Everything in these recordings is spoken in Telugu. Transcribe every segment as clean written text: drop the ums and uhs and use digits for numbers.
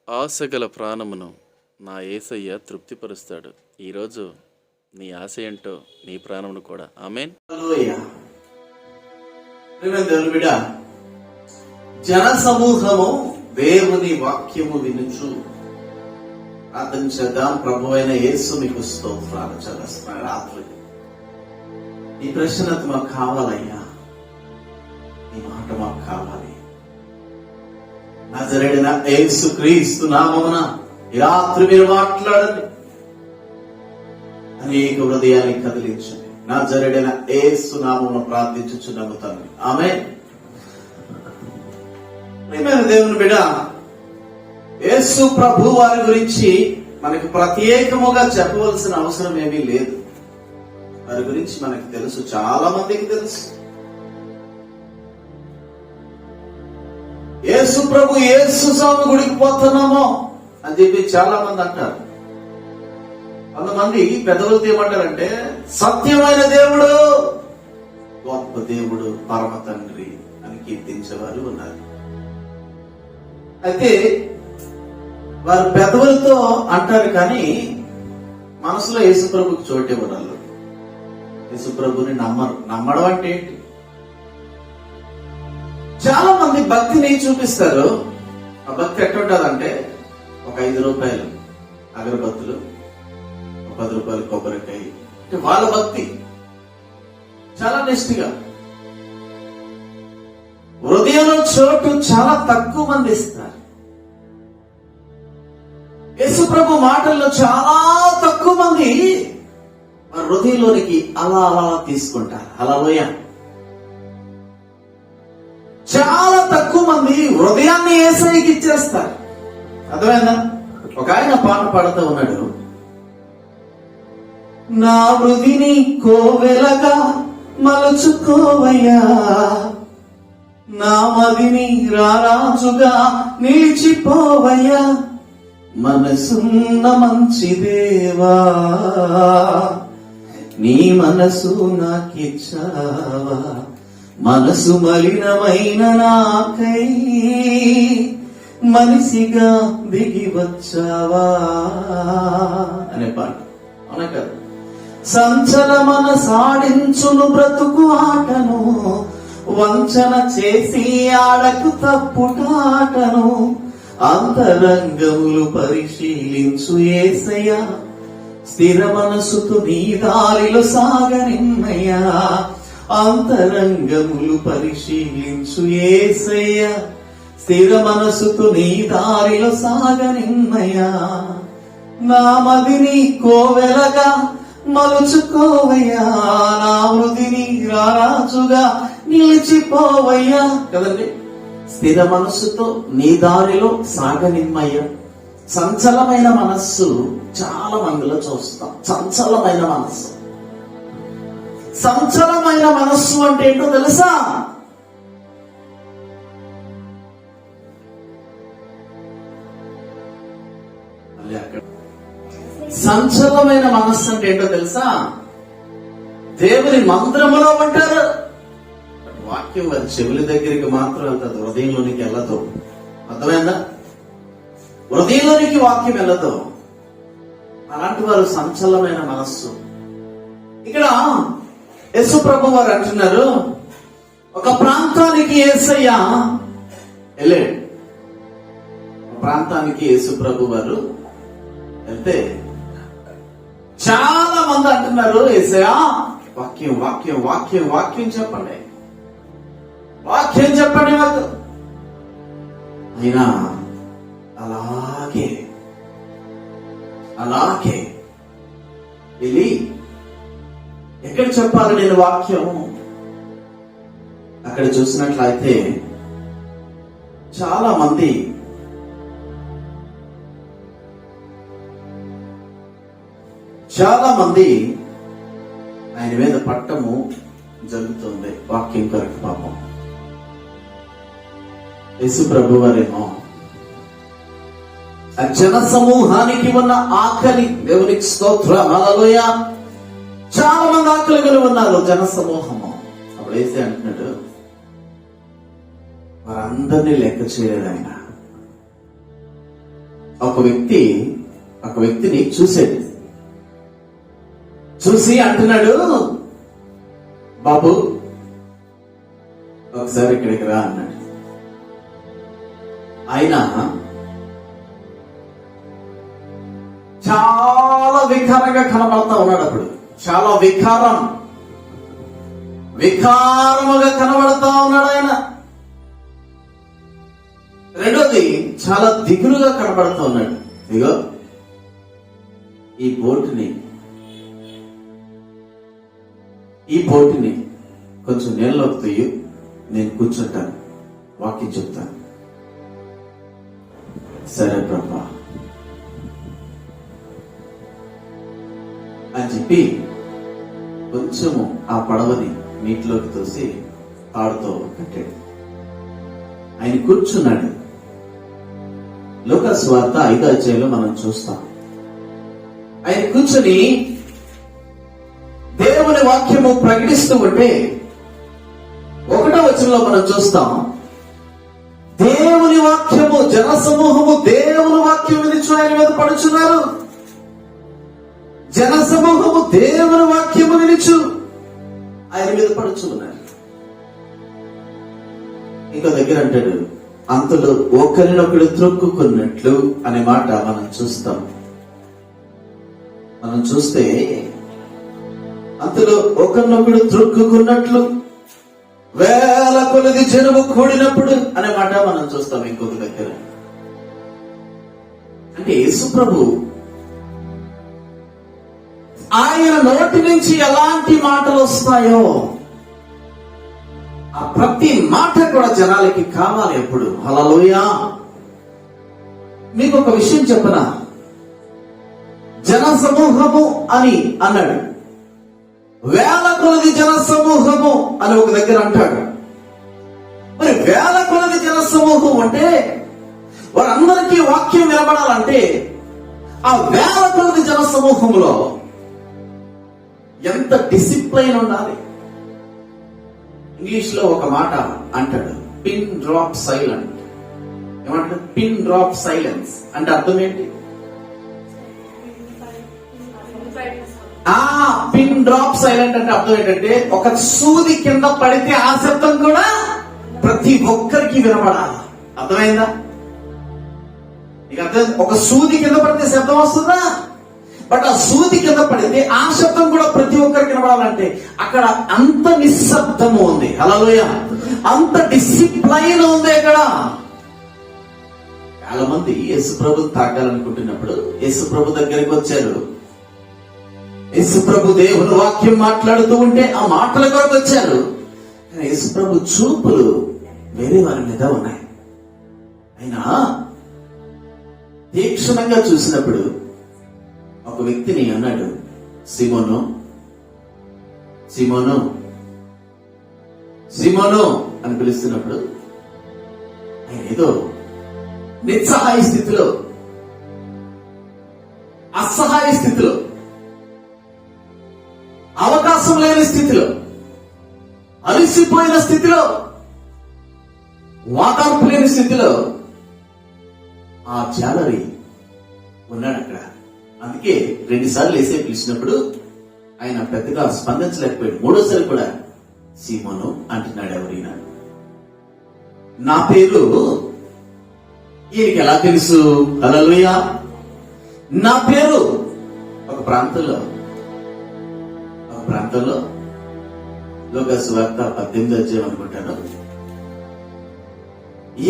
ఆశగల ప్రాణమును నా యేసయ్య తృప్తిపరుస్తాడు. ఈరోజు నీ ఆశ ఏంటో, నీ ప్రాణమును కూడా. ఆమేన్. దేవుని బిడ్డ, జన సమూహము దేవుని వాక్యము వినుచు ప్రార్థన చేద్దాం. ప్రభు అయిన యేసు మీకు స్తోత్రాలు చెల్లిస్తున్నాడు. రాత్రి ఈ ప్రశ్నకు మాకు కావాలయ్యా, ఈ మాట మాకు కావాలి. నజరేయుడైన యేసు క్రీస్తు నామమున ఈ రాత్రి మీరు మాట్లాడండి, అనేక హృదయాన్ని కదిలించండి. నజరేయుడైన యేసు నామమున ప్రార్థించుచున్నాము తండ్రి, ఆమేన్. ప్రియమైన దేవుని బిడ్డ, యేసు ప్రభు వారి గురించి మనకు ప్రత్యేకముగా చెప్పవలసిన అవసరం ఏమీ లేదు. వారి గురించి మనకు తెలుసు, చాలా మందికి తెలుసు. యేసు ప్రభు యేసు స్వామి గుడికి పోతున్నామో అని చెప్పి చాలా మంది అంటారు. కొంతమంది పెద్దలతో ఏమంటారంటే సత్యమైన దేవుడు, గొప్ప దేవుడు, పరమ తండ్రి అని కీర్తించేవారు ఉన్నారు. అయితే వారు పెదవులతో అంటారు, కానీ మనసులో యేసుప్రభుకి చోటే ఇవ్వడాలు. యేసుప్రభుని నమ్మరు. నమ్మడం అంటే ఏంటి? చాలా మంది భక్తిని చూపిస్తారు. ఆ భక్తి ఎట్టుంటదంటే, ఒక 5 రూపాయలు అగరబత్తులు, 10 రూపాయలు కొబ్బరికాయ, అంటే వాళ్ళ భక్తి చాలా నిష్ఠగా. హృదయంలో చోటు చాలా తక్కువ మంది ఇస్తారు. యేసు ప్రభు మాటల్లో చాలా తక్కువ మంది వారి హృదయంలోనికి అలా అలా తీసుకుంటారు. హల్లెలూయా. చాలా తక్కువ మంది హృదయాన్ని యేసయ్యకి ఇచ్చేస్తారు. అర్థమైందా? ఒక ఆయన పాట పాడుతూ ఉన్నాడు, నా హృదిని కోవెలగా మలుచుకోవయ్యా, నా మదిని రారాజుగా నిలిచిపోవయ్యా, మనసున్న మంచి దేవా, నీ మనసు నాకిచ్చావా, మనసు మలినమైన నాకై మనిషిగా దిగి వచ్చావా అనే పాట. అవునా కదా? సంచలమన సాడించును బ్రతుకు ఆటను, వంచన చేసి ఆడకు తప్పుటాటను, అంతరంగములు పరిశీలించు యేసయ్యా, స్థిర మనసుతో నీ దారిలో సాగనిన్నయ్యా, అంతరంగములు పరిశీలించు యేసయ్యా, స్థిర మనసుతో నీ దారిలో సాగనిన్నయ్యా, నా మదిని కోవెలగా మలుచుకోవయ్యా, నా హృదిని రారాజుగా నిలిచిపోవయ్యా. కదండి, స్థిర మనస్సుతో నీ దారిలో సాగనిమ్మయ్యా. చంచలమైన మనస్సు చాలా మందిలో చూస్తాం. చంచలమైన మనస్సు, సంచలమైన మనస్సు అంటే ఏంటో తెలుసా? సంచలమైన మనస్సు అంటే ఏంటో తెలుసా? దేవుని మందిరములో ఉంటారు, వాక్యం వారి చెవుల దగ్గరికి మాత్రం వెళ్తుంది, హృదయంలోనికి వెళ్ళదు. అర్థమైందా? హృదయంలోనికి వాక్యం వెళ్ళదు. అలాంటి వారు సంచలమైన మనస్సు. ఇక్కడ యేసు ప్రభు వారు అంటున్నారు, ఒక ప్రాంతానికి యేసయ్య వెళ్ళాడు. ఒక ప్రాంతానికి యేసు ప్రభు వారు వెళ్తే చాలా మంది అంటున్నారు, యేసయ్య వాక్యం వాక్యం వాక్యం వాక్యం చెప్పండి, వాక్యం చెప్పండి మాకు. అయినా అలాగే అలాగే వెళ్ళి ఎక్కడ చెప్పాలి నేను వాక్యం? అక్కడ చూసినట్లయితే చాలా మంది ఆయన మీద పట్టము జరుగుతుంది వాక్యం కొరకు. పాపం యేసు ప్రభు వారేమో ఆ జన సమూహానికి ఉన్న ఆకలి, దేవునికి స్తోత్రం, హల్లెలూయా. చాలా మంది ఆకలి కలిగి ఉన్నారు జన సమూహము. అప్పుడు యేసే అంటున్నాడు, వారందరినీ లెక్క చేయలేదు ఆయన. ఒక వ్యక్తిని చూసాడు. చూసి అంటున్నాడు, బాబు ఒకసారి ఇక్కడికి రా అన్నాడు. ఆయన చాలా వికారంగా కనబడతా ఉన్నాడు. అప్పుడు చాలా వికారముగా కనబడతా ఉన్నాడు ఆయన. రెండోది, చాలా దిగులుగా కనబడుతూ ఉన్నాడు. ఇదిగో ఈ బోటుని కొంచెం నీళ్ళలోకి తీయు, నేను కూర్చుంటాను, వాక్యం చెప్తాను. సరే ప్రభా అని చెప్పి కొంచెము ఆ పడవని నీటిలోకి తోసి తాడుతో కట్టాడు. ఆయన కూర్చున్నాడు. లూకాసు వార్త 5వ అధ్యాయంలో మనం చూస్తాం. ఆయన కూర్చొని దేవుని వాక్యము ప్రకటిస్తూ ఉంటే 1వ వచనంలో మనం చూస్తాం, దేవుని వాక్యము, జనసమూహము దేవుని వాక్యం వినిచు ఆయన మీద పడుచున్నారు. జనసమూహము దేవుని వాక్యము వినిచు ఆయన మీద పడుచున్నారు. ఇంకో దగ్గర అంటాడు, అంతలో ఒకరినొకడు త్రొక్కుకున్నట్లు అనే మాట మనం చూస్తాం. మనం చూస్తే అంతలో ఒకరినొకడు త్రొక్కుకున్నట్లు వేల కొలది జనము కూడినప్పుడు అనే మాట మనం చూస్తాం ఇంకొక దగ్గర. అంటే యేసు ప్రభు ఆయన నోటి నుంచి ఎలాంటి మాటలు వస్తాయో ఆ ప్రతి మాట కూడా జనాలకి కావాలి. ఎప్పుడు హల్లెలూయా. మీకు ఒక విషయం చెప్పనా, జన సమూహము అని అన్నాడు, వేల కొలది జన సమూహము అని ఒక దగ్గర అంటాడు. మరి వేల కొలది జన సమూహం అంటే వారందరికీ వాక్యం వినబడాలంటే ఆ వేల కొలది జన సమూహంలో ఎంత డిసిప్లైన్ ఉండాలి. ఇంగ్లీష్ లో ఒక మాట అంటాడు, పిన్ డ్రాప్ సైలెంట్. ఏమంటాడు? పిన్ డ్రాప్ సైలెన్స్ అంటే అర్థం ఏంటి? పిన్ డ్రాప్ సైలెంట్ అంటే అర్థం ఏంటంటే ఒక సూది కింద పడితే ఆ శబ్దం కూడా ప్రతి ఒక్కరికి వినపడాలి. అర్థమైందా? నీకు అర్థం? ఒక సూది కింద పడితే శబ్దం వస్తుందా? బట్ ఆ సూది కింద పడితే ఆ శబ్దం కూడా ప్రతి ఒక్కరికి వినపడాలంటే అక్కడ అంత నిశ్శబ్దము ఉంది. హల్లెలూయా. అంత డిసిప్లైన్ ఉంది అక్కడ. చాలా మంది యేసు ప్రభు తాకాలనుకుంటున్నప్పుడు యేసు ప్రభు దగ్గరికి వచ్చారు. యేసు ప్రభు దేవుని వాక్యం మాట్లాడుతూ ఉంటే ఆ మాటల కొరకు వచ్చారు. కానీ యేసు ప్రభు చూపులు వేరే వారి మీద ఉన్నాయి. అయినా తీక్షణంగా చూసినప్పుడు ఒక వ్యక్తిని అన్నాడు, సిమోను సిమోను సిమోను అని పిలుస్తున్నప్పుడు ఆయన ఏదో నిస్సహాయ స్థితిలో, అసహాయ స్థితిలో, అవకాశం లేని స్థితిలో, అలసిపోయిన స్థితిలో, వాతావరణం లేని స్థితిలో ఆ జాలరి ఉన్నాడు అక్కడ. అందుకే 2 సార్లు వేసే పిలిచినప్పుడు ఆయన పెద్దగా స్పందించలేకపోయాడు. 3వసారి కూడా సీమోను అంటున్నాడు. ఎవరైనా నా పేరు ఈయనకి ఎలా తెలుసు? హల్లెలూయా. నా పేరు ఒక ప్రాంతంలో లూకాసు వార్త 18వ అధ్యాయం అనుకుంటాను,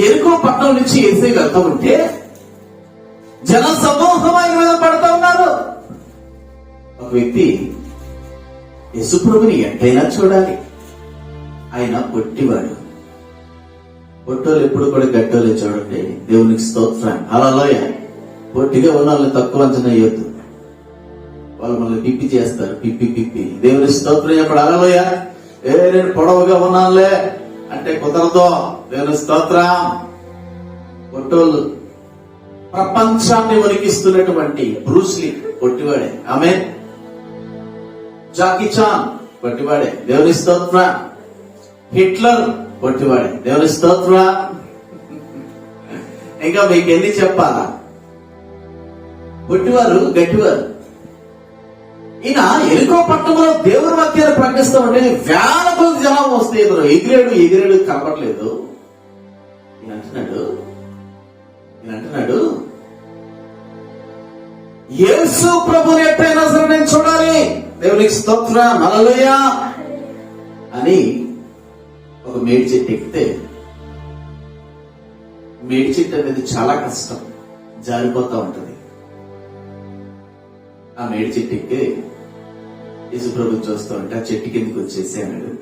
ఎరికో పట్టణం నుంచి యేసు వెళ్తూ ఉంటే జన సమూహం ఆయన మీద పడుతూ ఉన్నారు. ఒక వ్యక్తి యేసు ప్రభుని ఎంతైనా చూడాలి. ఆయన పొట్టివాడు. పొట్టోళ్ళు ఎప్పుడు కూడా గట్టోళ్ళు చూడండి. దేవునికి స్తోత్రం. హల్లెలూయా. పొట్టిగా ఉన్న వాళ్ళని తక్కువ అంచనా వేయొద్దు. వాళ్ళు మనల్ని పిప్పి చేస్తారు. పిప్పి దేవుని స్తోత్రం చెప్పడు. హల్లెలూయా. నేను పొడవుగా ఉన్నానులే అంటే కుదరదు. దేవుని స్తోత్రం. పొట్టోళ్ళు ప్రపంచాన్ని వణికిస్తున్నటువంటి బ్రూస్లీ పొట్టివాడే. ఆమేన్. Jackie Chan పొట్టివాడే. దేవుని స్తోత్రం. హిట్లర్ పొట్టివాడే. దేవుని స్తోత్రం. ఇంకా మీకు ఎన్ని చెప్పాలా? పొట్టివారు గట్టివారు. ఈయన ఎరుకో పట్టణంలో దేవుని వాక్యాన్ని ప్రకటిస్తూ ఉంటే వేల కొద్ది జనాలు వస్తే ఎగిరేడు కనపడలేదు. ఈయన అంటున్నాడు యేసు ప్రభుని ఎట్టయినా సరే నేను చూడాలి, దేవునికి స్తోత్రం, హల్లెలూయా అని ఒక మేడి చెట్టు ఎక్కితే, మేడి చెట్టు అనేది చాలా కష్టం, జారిపోతా ఉంటది. ఆ మేడి చెట్టు ఎక్కి యేసు ప్రభు చూస్తూ ఉంటే ఆ చెట్టు కిందకి వచ్చేసి అన్నాడు,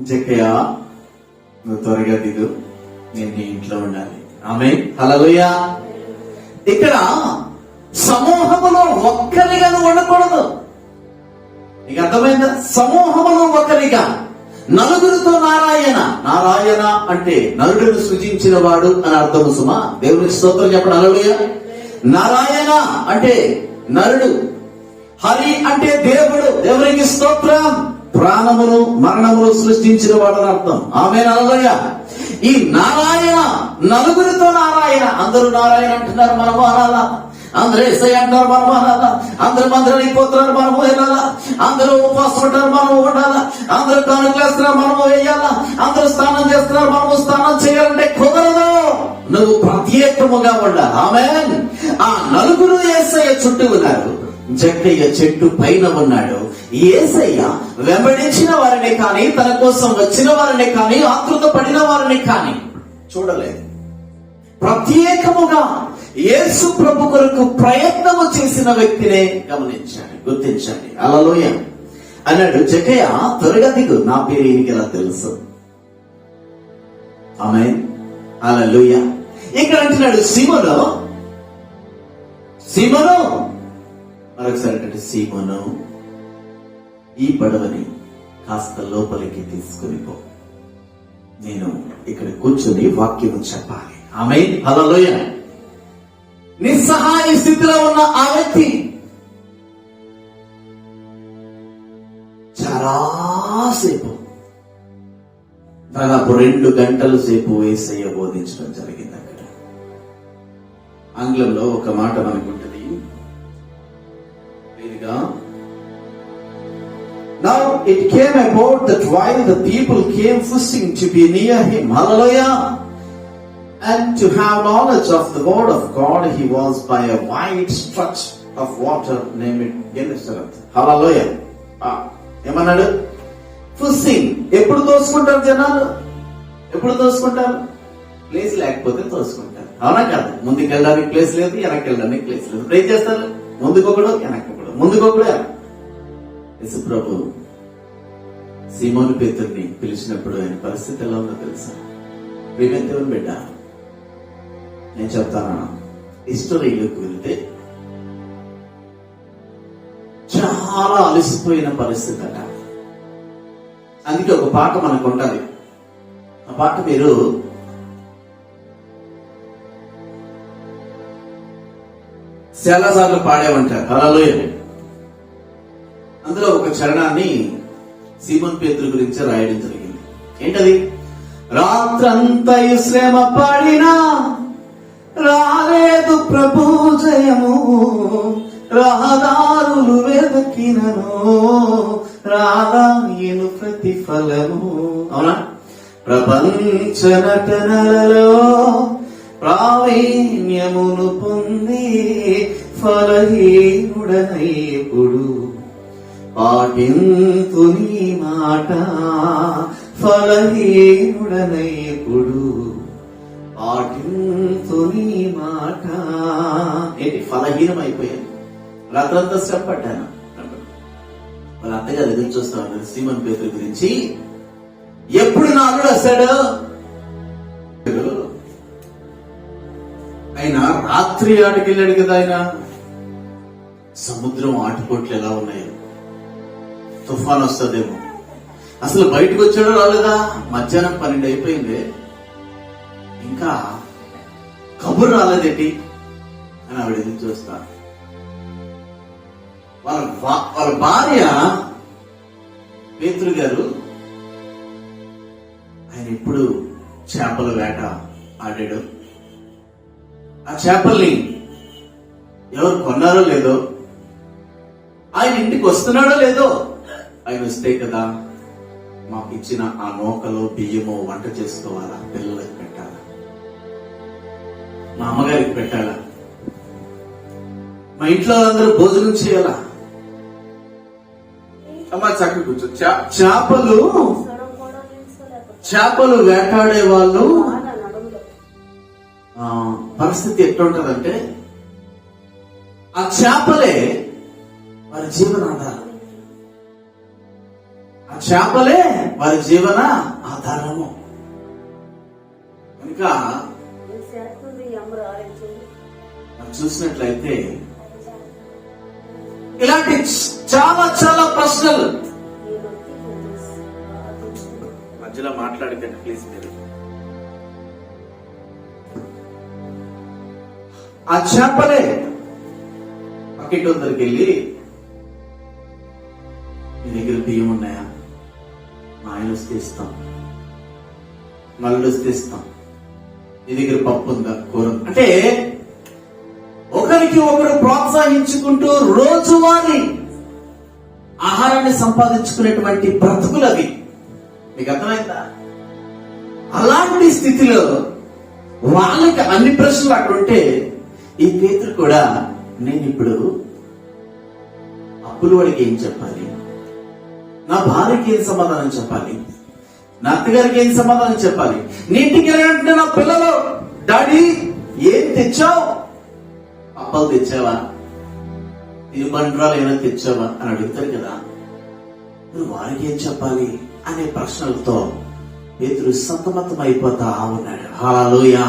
జక్కయ్య నువ్వు త్వరగా దిగు, నేను నీ ఇంట్లో ఉండాలి. ఆమేన్, హల్లెలూయా. ఇక్కడ సమూహములో ఒక్కరిగా నువ్వు ఉండకూడదు. నీకు అర్థమైందా? సమూహములో ఒక్కరిగా, నలుగురితో నారాయణ అంటే నరుడును సృజించిన వాడు అని అర్థము సుమా. దేవునికి స్తోత్రం చెప్పడం. హల్లెలూయా. నారాయణ అంటే నరుడు, హరి అంటే దేవుడు, దేవునికి స్తోత్రం. ప్రాణమును మరణమును సృష్టించిన వాడు అని అర్థం. ఆమేన్, హల్లెలూయా. ఈ నారాయణ, నలుగురితో నారాయణ. అందరూ నారాయణ అంటున్నారు, మనము అనాలా? అందరూ ఎస్ఐ అంటారు, మనము అనాలా? అందరూ మందిరానికి పోతున్నారు, మనము వెళ్ళాలా? అందరూ ఉపవాసం ఉంటారు, మనము ఉండాలా? అందరూ కానుకలు వేస్తున్నారు, మనము వేయాలా? అందరూ స్నానం చేస్తున్నారు, మనము స్నానం చేయాలంటే కుదరదు. నువ్వు ప్రత్యేకముగా ఉండాలి. ఆమేన్. ఆ నలుగురు యేసయ్య చుట్టూ ఉన్నారు. జక్కయ్య చెట్టు పైన ఉన్నాడు. యేసయ్య వెంబడించిన వారిని కానీ, తన కోసం వచ్చిన వారిని కానీ, ఆతృత పడిన వారిని కానీ చూడలేదు. ప్రత్యేకముగా యేసు ప్రభు కొరకు ప్రయత్నము చేసిన వ్యక్తినే గమనించండి, గుర్తించండి. హల్లెలూయా అన్నాడు. జక్కయ్య త్వరగా దిగు, నా పేరు ఈయనకి ఎలా తెలుసు? ఆమేన్, హల్లెలూయా. ఇక్కడ అంటున్నాడు సీమోను మరొకసారి అంటే సీమోను, ఈ పడవని కాస్త లోపలికి తీసుకుని పో, నేను ఇక్కడ కూర్చొని వాక్యం చెప్పాలి. ఆమేన్, హల్లెలూయా. నిస్సహాయ స్థితిలో ఉన్న ఆ వ్యక్తి చాలాసేపు, దాదాపు 2 గంటల సేపు యేసయ్య బోధించడం జరిగింది. అక్కడ ఆంగ్లంలో ఒక మాట మనకుంటది, Now it came about that while the people came fussing to be near him, hallelujah, and to have knowledge of the word of God, he was by a wide stretch of water named Gennesaret. Hallelujah. ఏమన్నాడు? ఫుస్సింగ్. ఎప్పుడు తోసుకుంటారు జనాలు? ఎప్పుడు తోసుకుంటారు? ప్లేస్ లేకపోతే తోసుకుంటారు, అవునా కాదు? ముందుకు వెళ్ళడానికి ప్లేస్ లేదు, వెనక్కి వెళ్ళడానికి ప్లేస్ లేదు. ఏం చేస్తారు? ముందుకొకడు వెనక్కొకడు, ముందుకొకడు. యేసు ప్రభు సీమోను పేతురుని పిలిచినప్పుడు ఆయన పరిస్థితి ఎలా ఉందో తెలుసా? ప్రియమైన దేవుని బిడ్డ, నేను చెప్తాను, హిస్టరీలోకి వెళ్తే చాలా అలసిపోయిన పరిస్థితి అట. అందుకే ఒక పాట మనకు ఉండాలి. ఆ పాట మీరు చాలాసార్లు పాడేమంటారు, హల్లెలూయా. అందులో ఒక చరణాన్ని సీమోను పేతురు గురించి రాయడం జరిగింది. ఏంటది? రాత్రంతయు శ్రమ పడినా రాలేదు ప్రభు జయము, రహదారులు వెదకినను రాదాయను ప్రతిఫలము. అవునా? ప్రపంచ నటనలలో ప్రావీణ్యమును పొంది ఫలహీనుడనైపుడు పాటింతు నీ మాట, ఫలహీనుడనైపుడు పాటింతు నీ మాట. ఏంటి? ఫలహీనం అయిపోయాను, రాత్రంతా శ్రమ పడ్డాను. వాళ్ళ అత్తగారు ఎదురు చూస్తా ఉన్నారు సీమోను పేతురు గురించి. ఎప్పుడు నా అల్లుడు వస్తాడు? ఆయన రాత్రి ఆటకెళ్ళాడు కదా. ఆయన సముద్రం ఆటుపోట్లు ఎలా ఉన్నాయో, తుఫాన్ వస్తుందేమో. అసలు బయటకు వచ్చాడో రాలేదా? మధ్యాహ్నం 12 అయిపోయింది, ఇంకా కబురు రాలేదేంటి అని ఆవిడ ఎదురు చూస్తా. వాళ్ళ భార్య పేతురు గారు ఆయన ఎప్పుడు చేపల వేట ఆడాడు. ఆ చేపల్ని ఎవరు కొన్నారో లేదో, ఆయన ఇంటికి వస్తున్నాడో లేదో, ఆయన వస్తే కదా మాకు ఇచ్చిన ఆ నూకలో బియ్యమో వంట చేసుకోవాలా, పిల్లలకి పెట్టాలా, మా అమ్మగారికి పెట్టాలా, మా ఇంట్లో అందరూ భోజనం చేయాలా. అమ్మా చక్కగా కూర్చో. చేపలు వేటాడే వాళ్ళు పరిస్థితి ఎట్లుంటదంటే, ఆ చేపలే వారి జీవనాధారం, ఆ చేపలే వారి జీవన ఆధారము. కనుక చూసినట్లయితే ఇలాంటి చాలా చాలా ప్రశ్నలు. మధ్యలో మాట్లాడకండి ప్లీజ్ మీరు. ఆ చేపలే పక్కింటి దగ్గరికి వెళ్ళి, మీ దగ్గర బియ్యం ఉన్నాయా, మా ఆయన వస్తే ఇస్తాం, మళ్ళీ వస్తే ఇస్తాం, నీ దగ్గర పప్పు ఉందా, కూర, అంటే ఒకరికి ఒకరు ప్రోత్సహించుకుంటూ రోజువారీ ఆహారాన్ని సంపాదించుకునేటువంటి బ్రతుకులు అవి. మీకు అర్థమైందా? అలాంటి స్థితిలో వాళ్ళకి అన్ని ప్రశ్నలు అక్కడ ఉంటే, ఈ పేతురు కూడా నేను ఇప్పుడు అప్పుల వాడికి ఏం చెప్పాలి, నా భార్యకి ఏం సమాధానం చెప్పాలి, నా అత్తగారికి ఏం సమాధానం చెప్పాలి, నీ ఇంటికి వెళ్ళాలంటే నా పిల్లలు డాడీ ఏం తెచ్చావు, అప్పలు తెచ్చావా, తిరుబండ్రాలు ఏమైనా తెచ్చావా అని అడుగుతారు కదా. నువ్వు వారికి ఏం చెప్పాలి అనే ప్రశ్నలతో పేతురు సతమతం అయిపోతా ఉన్నాడు. హల్లెలూయా,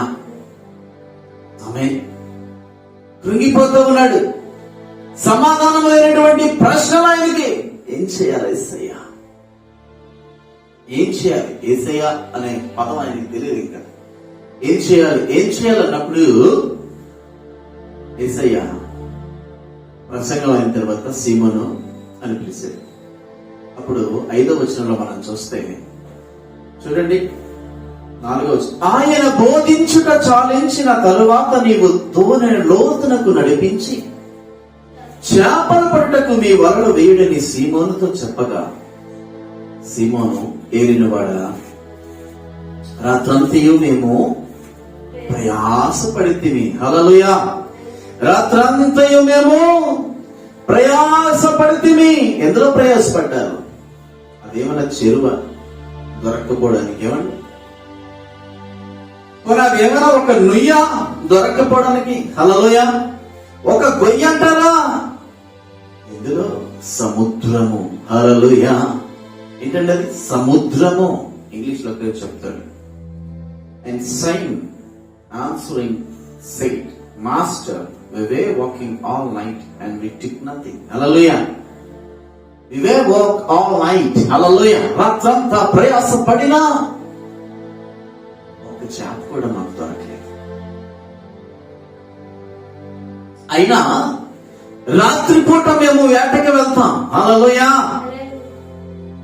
ఆమేన్. కృంగిపోతూ ఉన్నాడు. సమాధానం లేనటువంటి ప్రశ్నలు ఆయనకి. ఏం చేయాలి యేసయ్యా, ఏం చేయాలి? యేసయ్యా అనే పదం ఆయనకి తెలియదు ఇంకా. ఏం చేయాలన్నప్పుడు యేసయ్య ప్రసంగం అయిన తర్వాత సీమోను అని పిలిచాడు. అప్పుడు 5వ వచనంలో మనం చూస్తే చూడండి, 4వ వచనం, ఆయన బోధించుట చాలించిన తరువాత నీవు దోణి లోతునకు నడిపించి చేపల పట్టుటకు మీ వలలు వేయుడని సీమోనుతో చెప్పగా, సీమోను ఏలినవాడా, రాత్రంతయు మేము ప్రయాసపడితిమి. హల్లెలూయా, రాత్రంతయు మేము ప్రయాసపడితిమి. ఎందులో ప్రయాసపడ్డారు? అదేమన్నా చెరువ దొరక్కపోవడానికి? ఏమండి, అదేమన్నా ఒక నుయ్య దొరక్కపోవడానికి? హల్లెలూయా, ఒక గొయ్యి అంటారా? ఇందులో సముద్రము. హల్లెలూయా, ఏంటండి అది? సముద్రము. ఇంగ్లీష్ లో చెప్తాడు. And sign answering said, master, we were walking all night and we took nothing. Hallelujah, we were walk all night. Hallelujah, రాత్రంతా ప్రయాసపడినా ఒక చేప కూడా మాకు దొరకలేదు. అయినా రాత్రిపూట మేము వేటకి వెళ్తాం. హల్లెలూయా,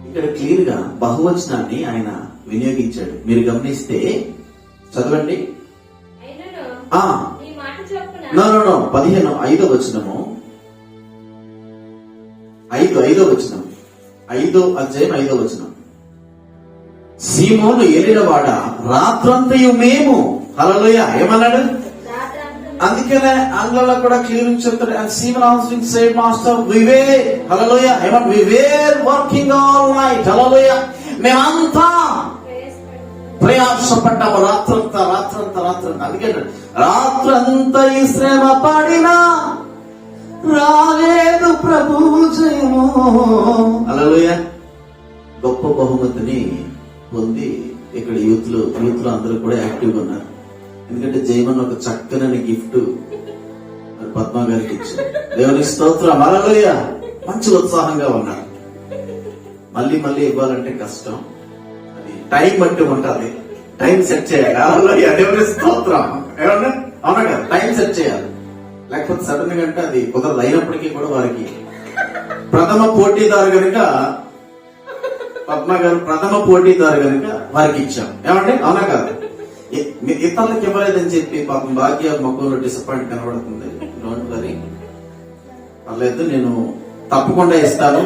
ఇక్కడ క్లియర్ గా బహువచనాన్ని ఆయన వినియోగించాడు. మీరు గమనిస్తే చదవండి. 15 5వ వచనము, 5వ వచనం, 5వ అధ్యాయం 5వ వచనం. సీమోను ఏలినవాడ, రాత్రంతయు మేము. హల్లెలూయా, ఏమన్నాడు? అందుకనే ఆంగ్లంలో కూడా క్లియర్ చెప్తాడు. And Simon answering said, master, we were. హల్లెలూయా, ఏమన్నా? We were working all night. హల్లెలూయా, మేమంతా ప్రయాసపడ్డాము రాత్రంతా. అందుకే రాత్రంతా ఈ శ్రమ పడినా రాలేదు ప్రభు జయము. హల్లెలూయా, గొప్ప బహుమతిని పొంది ఇక్కడ యూత్ లో అందరూ కూడా యాక్టివ్గా ఉన్నారు. ఎందుకంటే జయమన్ ఒక చక్కనని గిఫ్ట్ పద్మా గారికి ఇచ్చారు. దేవునికి స్తోత్రం. హల్లెలూయా, మంచి ఉత్సాహంగా ఉన్నారు. మళ్ళీ ఇవ్వాలంటే కష్టం, అది టైం బట్టి ఉంటుంది. టైం సెట్ చేయాలి. హల్లెలూయా, దేవునికి స్తోత్రం. ఏమన్నా అవునా కదా? టైం సెట్ చేయాలి, లేకపోతే సడన్ గా అంటే అది కుదరదు. అయినప్పటికీ కూడా వారికి ప్రథమ పోటీదారు కనుక, పద్మ గారు ప్రథమ పోటీదారు కనుక వారికి ఇచ్చాం. ఏమంటే అవునా కదా? ఇతరులకు ఇవ్వలేదని చెప్పి పాపం భాగ్య మొక్కలో డిసప్పాయింట్ కనబడుతుంది. డోంట్ వరీ, పర్లేదు, నేను తప్పకుండా ఇస్తాను.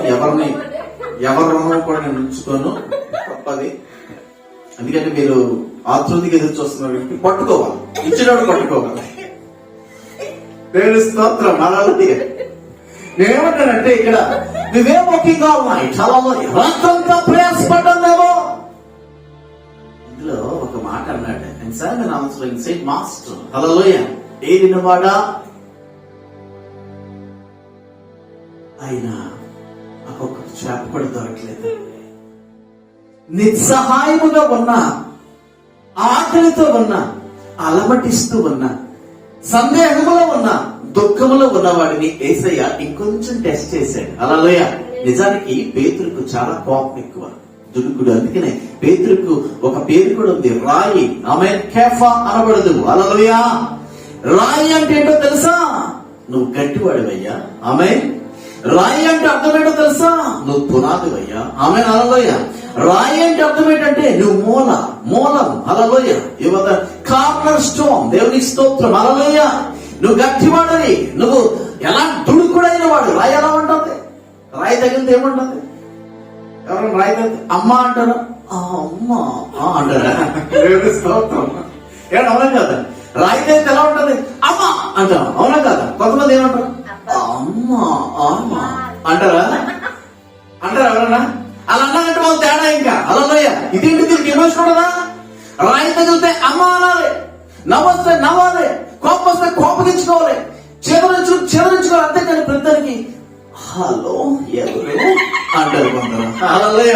ఎవరి రుణం కూడా నేను ఉంచుకోను, తప్పది. ఎందుకంటే మీరు ఆతృతికి ఎదురు చూస్తున్న వ్యక్తి పట్టుకోవాలి, ఇచ్చినప్పుడు పట్టుకోవాలి. దేవుని స్తోత్రం. అలాగే నేనేమంటానంటే ఇక్కడ నువ్వేం ముఖ్యంగా ఉన్నాయి చాలా రాత్రంతా ప్రయాసపడ్డానేమో. ఇందులో ఒక మాట అన్నాడు, మాస్టర్ హల్లెలూయ, ఏలినవాడా ఆయన ఒక్కొక్క చేప కూడా దొరకలేదు. నిస్సహాయముగా ఉన్నా, ఆకలితో ఉన్నా, అలమటిస్తూ ఉన్నా, సందేహములో ఉన్నా, దుఃఖములో ఉన్నవాడిని యేసయ్య ఇంకొంచెం టెస్ట్ చేశాడు. హల్లెలూయ. నిజానికి పేతురుకు చాలా కోపం ఎక్కువ, దుడుకుడు. అందుకనే పేతురుకు ఒక పేరు కూడా ఉంది, రాయి. ఆమేన్. కేఫా అనబడదు. హల్లెలూయ. రాయి అంటే ఏంటో తెలుసా? నువ్వు గట్టివాడివయ్యా. ఆమేన్. రాయి అంటే అర్థం ఏంటో తెలుసా? నువ్వు పునాదివయ్యా. ఆమేన్. హల్లెలూయ. రాయి అంటే అర్థం ఏంటంటే నువ్వు మూలం. హల్లెలూయ. You are the cornerstone. దేవునికి స్తోత్రం. హల్లెలూయ. నువ్వు గట్టివాడని, నువ్వు ఎలా దుడుకుడైన వాడు. రాయి ఎలా ఉంటుంది? రాయి తగిలితే ఏముంటుంది? ఎవరైనా రాయి తగిలితే అమ్మ అంటారా? అమ్మ అంటారా? దేవునికి స్తోత్రం. అవునా కదా? రాయి తగిలితే ఎలా ఉంటుంది? అమ్మ అంటాం. అవునా కదా? కొంతమంది ఏమంటారు? అమ్మ అంటారా? ఎవరన్నా అలా అన్నారంటే వాళ్ళు తేడా. ఇంకా హల్లెలూయ. ఇదేంటి, దీనికి ఎమోషన్ ఉండదా? రాయి తగిలితే అమ్మ అనాలి, నవ్వొస్తే నవ్వాలి, కోపం వస్తే కోపగించుకోవాలి, చెదరించుకోవాలి. అంతేకాని ప్రతిదానికి హలో ఎవరు అంటారు కొందరు. హల్లెలూయ.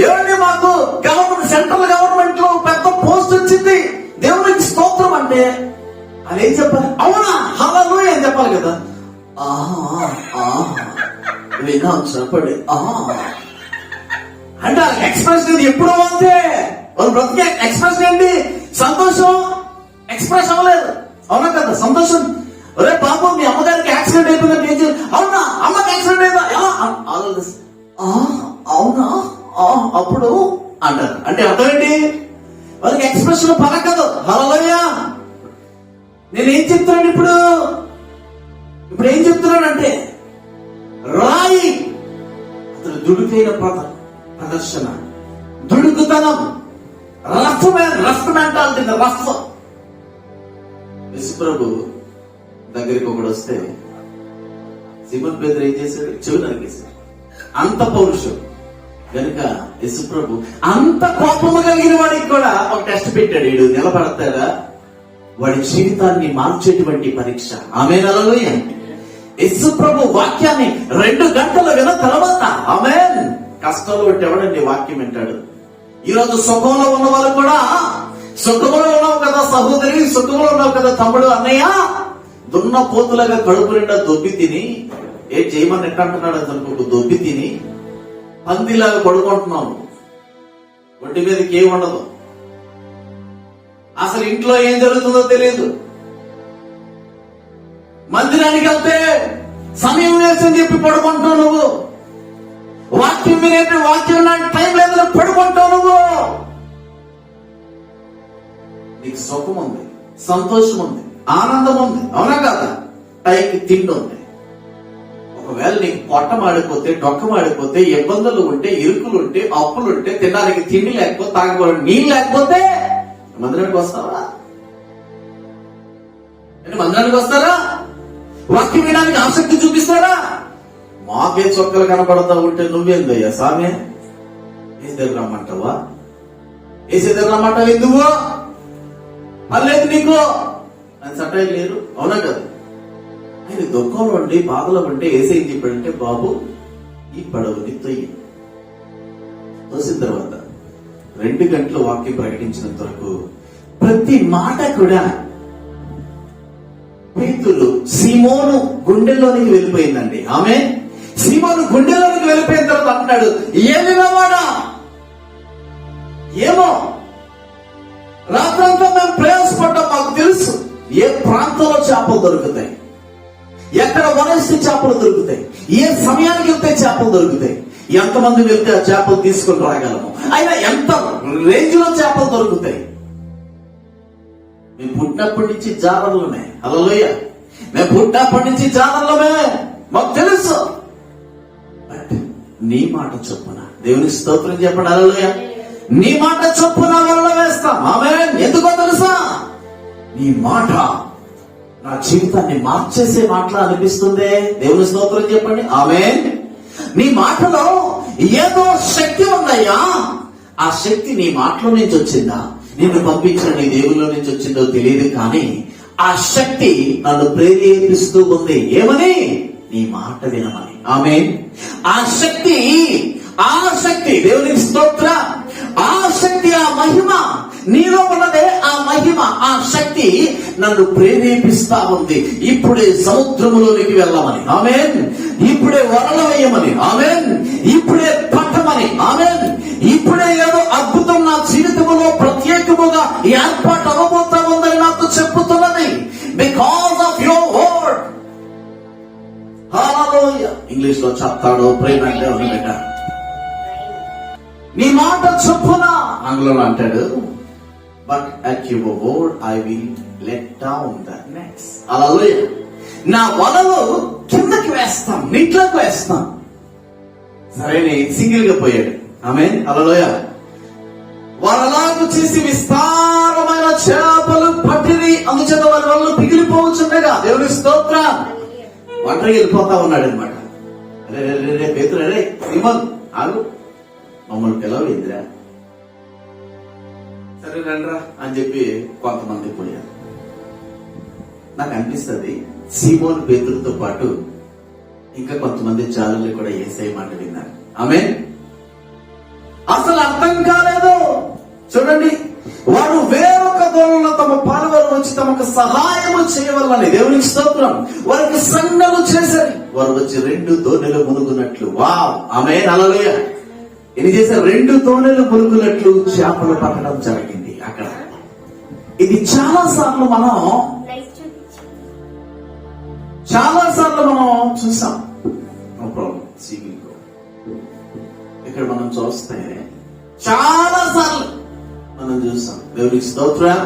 ఏమండి, మాకు సెంట్రల్ గవర్నమెంట్ లో పెద్ద పోస్ట్ వచ్చింది, దేవునికి స్తోత్రం అంటే అది ఏం చెప్పాలి? అవునా, హల్లెలూయ అని చెప్పాలి కదా. వినాల్సినపడి అంటే ఎక్స్ప్రెషన్ ఎప్పుడో అంతే. వాళ్ళు బ్రతికే ఎక్స్ప్రెషన్ ఏంటి? సంతోషం ఎక్స్ప్రెస్ అవ్వలేదు. అవునా కదా? సంతోషం, ఒరే పాపం మీ అమ్మగారికి యాక్సిడెంట్ అయిపోయింది, ఏం చేయాలి? అవునా, అమ్మకి యాక్సిడెంట్ అయిందా? ఎలా? అవునా, అప్పుడు అంటారు. అంటే అర్థం ఏంటి? వాళ్ళకి ఎక్స్ప్రెషన్ పలకదు. హల్లెలూయ. నేనేం చెప్తున్నాను ఇప్పుడు ఏం చెప్తున్నానంటే, రాయి అతను దుడుకైన ప్రదర్శన, దుడుకుతనం, రఫ్ మెంటాలిటీ. యేసుప్రభు దగ్గరికి ఒకడు వస్తే సీమోను పేతురు ఏం చేశాడు? చెవి నరికేశాడు. అంత పౌరుషం కనుక యేసుప్రభు అంత కోపము కలిగిన వాడికి కూడా ఒక టెస్ట్ పెట్టాడు. వీడు నిలబడతాడా? వాడి జీవితాన్ని మార్చేటువంటి పరీక్ష. ఆమేన్. హల్లెలూయ. యేసుప్రభు వాక్యాన్ని 2 గంటలు విన్న తర్వాత ఆమేన్. కష్టాలు పెట్టి ఎవడండి వాక్యం వింటాడు? ఈరోజు సుఖంలో ఉన్న వాళ్ళు కూడా, సుఖంలో ఉన్నావు కదా సహోదరి, సుఖంలో ఉన్నావు కదా తమ్ముడు, అన్నయ్య, దున్న పోతులుగా కడుపు నిండా దొబ్బి తిని, ఏ చేయమని ఎట్టంటున్నాడు అనుకో, దొబ్బి తిని పందిలాగా పడుకుంటున్నావు. ఒంటి మీదకి ఏం ఉండదు, అసలు ఇంట్లో ఏం జరుగుతుందో తెలియదు. మందిరానికి వెళ్తే సమయం వేసని చెప్పి పడుకుంటావు నువ్వు. వాక్యం వినేటి వాక్యం లాంటి టైం లేదని పడుకుంటావు నువ్వు. నీకు సుఖం ఉంది, సంతోషం ఉంది, ఆనందం ఉంది. అవునా కదా? టైంకి తిండి ఉంది. ఒకవేళ నీకు పొట్ట మాడిపోతే, డొక్క మాడిపోతే, ఇబ్బందులు ఉంటే, ఇరుకులు ఉంటే, అప్పులు ఉంటే, తినడానికి తిండి లేకపోతే, తాగబోయే నీళ్ళు లేకపోతే మందిరానికి వస్తావా? మందిరానికి వస్తారా? వాక్యం వినడానికి ఆసక్తి చూపిస్తారా? మాకే చొక్కలు కనపడతా ఉంటే నువ్వేందయ్యా సామే? ఏ దగ్గర రమ్మంటావా? ఏసే దగ్గర రమ్మంటావు ఎందుకు? పర్లేదు నీకు అని సటాయి లేరు. అవునా కదా? ఆయన దుఃఖంలో ఉండి, బాధలో ఉంటే ఏసే ఏం చెప్పాడంటే, బాబు ఈ పడవని తోసిన తర్వాత 2 గంటలు వాక్యం ప్రకటించినంత వరకు ప్రతి మాట కూడా పేతురు సీమోను గుండెల్లోనికి వెళ్ళిపోయిందండి. ఆమె సీమోను గుండెల్లోనికి వెళ్ళిపోయిన తర్వాత అంటున్నాడు, ఏమి వాడా? ఏమో రాత్రంతా మేము ప్రయాసపడ్డాం, మాకు తెలుసు ఏ ప్రాంతంలో చేపలు దొరుకుతాయి, ఎక్కడ వనస్థి చేపలు దొరుకుతాయి, ఏ సమయానికి వెళ్తే చేపలు దొరుకుతాయి, ఎంతమంది వెళ్తే ఆ చేపలు తీసుకొని రాగలము? అయినా ఎంత రేంజ్ లో చేపలు దొరుకుతాయి? మేము పుట్టినప్పటి నుంచి జాలర్లమే. హల్లెలూయా. మేము పుట్టినప్పటి నుంచి జాలర్లమే, మాకు తెలుసు. బట్ నీ మాట చొప్పున, దేవునికి స్తోత్రం చెప్పండి. హల్లెలూయా. నీ మాట చొప్పున వల్ల వేస్తాం. ఆమేన్. ఎందుకో తెలుసా? నీ మాట నా జీవితాన్ని మార్చేసే మాటలా అనిపిస్తుంది. దేవుని స్తోత్రం చెప్పండి. ఆమేన్. నీ మాటలో ఏదో శక్తి ఉందయ్యా. ఆ శక్తి నీ మాటలో నుంచి వచ్చిందా, నిన్ను పంపించిన నీ దేవుల్లో నుంచి వచ్చిందో తెలియదు, కానీ ఆ శక్తి నన్ను ప్రేరేపిస్తూ ఉంది. ఏమని? నీ మాట వినమని. ఆమేన్. ఆ శక్తి దేవునికి స్తోత్ర. ఆ శక్తి, ఆ మహిమ నీలో ఉన్నదే. ఆ మహిమ, ఆ శక్తి నన్ను ప్రేరేపిస్తా ఉంది. ఇప్పుడే సముద్రములోనికి వెళ్ళమని. ఆమేన్. ఇప్పుడే వరల వేయమని. ఆమేన్. ఇప్పుడే పట్టమని. ఆమేన్. ఇప్పుడే ఏదో అద్భుతం నా జీవితంలో ప్రత్యేకముగా ఏర్పాటు అవ్వబోతా ఉందని నాకు చెప్పుతున్నది. Because of your word. హల్లెలూయా. ఇంగ్లీష్ లో చెప్తాడు, ప్రేమ అంటే ఉన్నదట. నీ మాట చొప్పున, ఆంగ్లంలో అంటాడు, but at your word I will let down the nets. హల్లెలూయా. నా వలలు కిందకి వేస్తాం, నీటిలోకి వేస్తాం. సరే, సింగిల్ గా పోయాడు. ఆమేన్. హల్లెలూయా. వలలాగు చేసి విస్తారమైన చేపలు పట్టిరి, అందుచేత వారి వలలు పిగిలిపోవచ్చుండగా. దేవుని స్తోత్రం. ఒంటరిగా వెళ్ళిపోతా ఉన్నాడు అనమాట. రే పేతురు, రే సిమోన్, ఆగు, మమ్మల్ని పిలవలేదురా. సరే రండ్రా అని చెప్పి కొంతమంది పోయారు. నాకు అనిపిస్తుంది సీమోన్ పేతురుతో పాటు ఇంకా కొంతమంది జాలర్లు కూడా యేసయ్య మాట విన్నారు. ఆమేన్. అసలు అర్థం కాలేదు. చూడండి, వారు వేరొక దోణంలో తమ పాలువారు వచ్చి తమకు సహాయము చేయవలని. దేవునికి స్తోత్రం. వారికి సంఘము చేశారు. వారు వచ్చి 2 దోణెలు మునుగునట్లు. వావ్. ఆమేన్. హల్లెలూయా. ఇది చేశారు. 2 దోణెలు మునుగునట్లు చేపలు పట్టడం జరిగింది అక్కడ. ఇది చాలా సార్లు మనం చూసాం. No problem. ఇక్కడ మనం చూస్తే చాలా సార్లు మనం చూసాం. దేవునికి స్తోత్రం.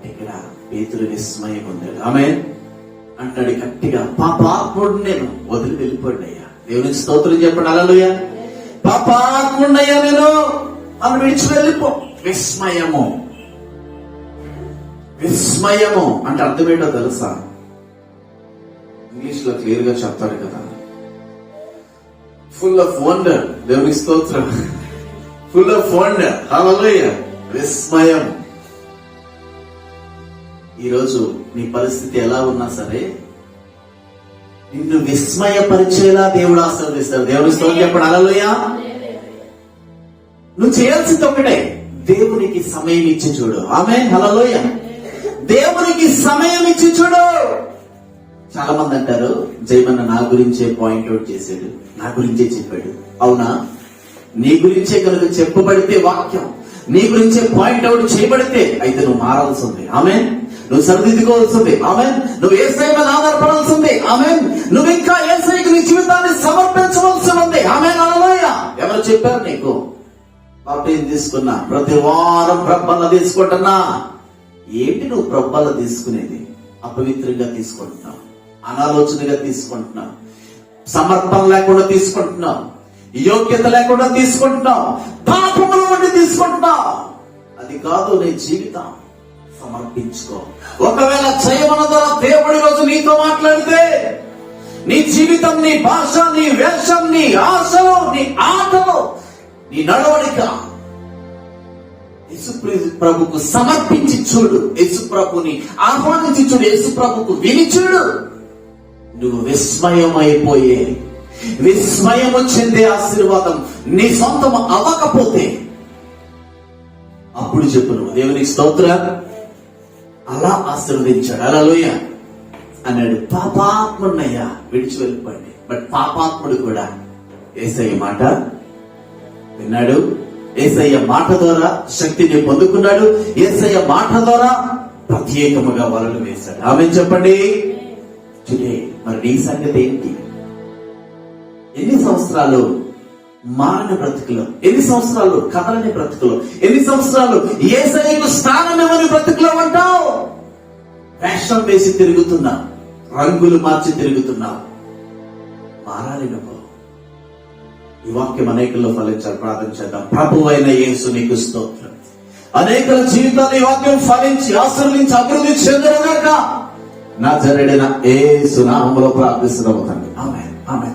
ఇక్కడ పేతురు విస్మయం పొందాడు. ఆమేన్. అంటాడు గట్టిగా, పాపాత్ముడు నేను, వదిలి వెళ్ళిపోండి అయ్యా. దేవునికి స్తోత్రం చెప్పండి. హల్లెలూయా. పాపాత్ముడయ్యా నేను అని విడిచి వెళ్ళిపో. విస్మయము అంటే అర్థమేంటో తెలుసా? ఇంగ్లీష్ లో క్లియర్ గా చెప్తాడు కదా, ఫుల్ ఆఫ్ వండర్. దేవునికి స్తోత్రం. Full of wonder. హల్లెలూయా. విస్మయం. ఈరోజు నీ పరిస్థితి ఎలా ఉన్నా సరే నిన్ను విస్మయపరిచేలా దేవుడు ఆశీర్వదిస్తాడు. దేవుని స్తోత్రం చెప్పండి. హల్లెలూయా. నువ్వు చేయాల్సింది ఒకటే, దేవునికి సమయం ఇచ్చి చూడు. ఆమేన్. హల్లెలూయా. దేవునికి సమయం ఇచ్చి చూడు. చాలా మంది అంటారు, జయమన్న నా గురించే పాయింట్ అవుట్ చేశాడు, నా గురించే చెప్పాడు. అవునా? నీ గురించే కనుక చెప్పబడితే, వాక్యం నీ గురించే పాయింట్ అవుట్ చేయబడితే, అయితే నువ్వు మారాల్సి ఉంది. ఆమేన్. నువ్వు సరిదిద్దుకోవాల్సి ఉంది. ఆమేన్. నువ్వు యేసయ్య మీద ఆధారపడాల్సి ఉంది. ఆమేన్. నువ్వు ఇంకా యేసయ్యకి నీ జీవితాన్ని సమర్పించవలసి ఉంది. ఆమేన్. హల్లెలూయా. ఎవరు చెప్పారు నీకు? బాప్టిజం తీసుకున్నా, ప్రతి వారం ప్రబ్బల తీసుకుంటున్నా. ఏంటి నువ్వు ప్రబ్బల తీసుకునేది? అపవిత్రంగా తీసుకుంటున్నావు, అనాలోచనగా తీసుకుంటున్నావు, సమర్పణ లేకుండా తీసుకుంటున్నావు, యోగ్యత లేకుండా తీసుకుంటున్నావు, పాపముల నుండి తీసుకుంటున్నావు. అది కాదు నీ జీవితం. సమర్పించుకో. ఒకవేళ చేయమన్న ద్వారా దేవుడి రోజు నీతో మాట్లాడితే, నీ జీవితం, నీ భాష, నీ వేషం, నీ ఆశలు, నీ ఆటలు, నీ నడవడిక యేసు ప్రభుకు సమర్పించి చూడు. యేసు ప్రభుని ఆహ్వానించి చూడు. యేసు ప్రభుకు విని చూడు. నువ్వు విస్మయము చెందే ఆశీర్వాదం నీ సొంతం అవ్వకపోతే అప్పుడు చెప్పు నువ్వు. దేవునికి స్తోత్రం. అలా ఆశీర్వదించాడు. హల్లెలూయా అన్నాడు. పాపాత్ముడయ్యా విడిచి వెళ్ళిపోండి. బట్ పాపాత్ముడు కూడా యేసయ్య మాట విన్నాడు. యేసయ్య మాట ద్వారా శక్తిని పొందుకున్నాడు. యేసయ్య మాట ద్వారా ప్రత్యేకముగా వలలు వేశాడు. ఆమేన్ చెప్పండి. మరి నీ సంగతి ఏంటి? ఎన్ని సంవత్సరాలు మారిన బ్రతుకులు, ఎన్ని సంవత్సరాలు కదలని బ్రతుకులు, ఎన్ని సంవత్సరాలు యేసయ్యకు స్థానం ఇవ్వని బ్రతుకులో ఉంటావు. వేషం వేసి తిరుగుతున్నావు, రంగులు మార్చి తిరుగుతున్నావు. మారాలి నువ్వు. ఈ వాక్యం అనేకుల్లో ఫలించాలి. ప్రార్థన చేద్దాం. ప్రభువైన యేసు నీకు స్తోత్రం. అనేకుల జీవితాన్ని ఈ వాక్యం ఫలించి ఆశీర్వదించి అభివృద్ధి చెందరుగాక. నజరేయుడైన యేసు నామములో ప్రార్థిస్తున్నాము తండ్రి. ఆమేన్. ఆమేన్.